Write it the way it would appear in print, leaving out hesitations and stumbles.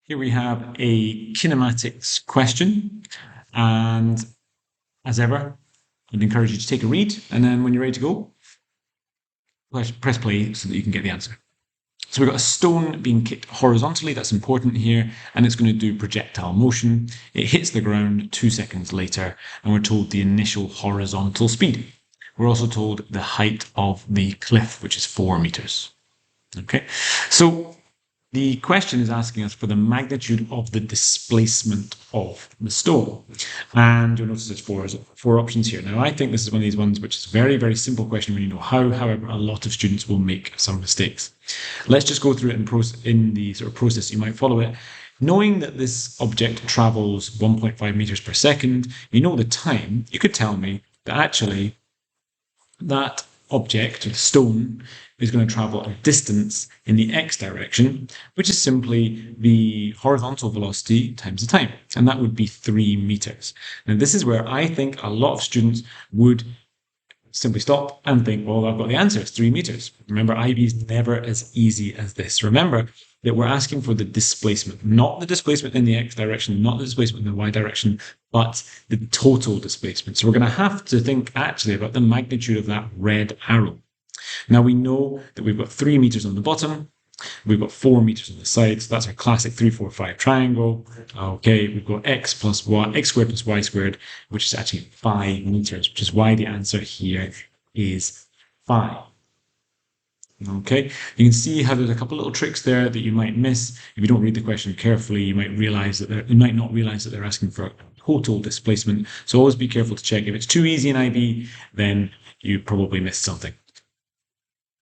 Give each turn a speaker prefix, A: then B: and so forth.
A: Here we have a kinematics question, and as ever, I'd encourage you to take a read, and then when you're ready to go, press play so that you can get the answer. So we've got a stone being kicked horizontally, that's important here, and it's going to do projectile motion. It hits the ground 2 seconds later, and we're told the initial horizontal speed. We're also told the height of the cliff, which is 4 meters. Okay, so the question is asking us for the magnitude of the displacement of the stone. And you'll notice there's four options here. Now, I think this is one of these ones which is a very, very simple question when you know how. However, a lot of students will make some mistakes. Let's just go through it in the sort of process you might follow it. Knowing that this object travels 1.5 meters per second, you know the time, you could tell me that actually that object, or the stone, is going to travel a distance in the x direction, which is simply the horizontal velocity times the time, and that would be 3 meters. Now, this is where I think a lot of students would simply stop and think, well, I've got the answer, it's 3 meters. Remember, IB is never as easy as this. Remember that we're asking for the displacement, not the displacement in the x direction, not the displacement in the y direction, but the total displacement. So we're going to have to think actually about the magnitude of that red arrow. Now we know that we've got 3 meters on the bottom, we've got 4 meters on the sides. That's our classic 3, 4, 5 triangle. Okay, we've got x squared plus y squared, which is actually 5 meters, which is why the answer here is 5. Okay, you can see how there's a couple little tricks there that you might miss. If you don't read the question carefully, you might not realize that they're asking for a total displacement. So always be careful to check. If it's too easy in IB, then you probably missed something.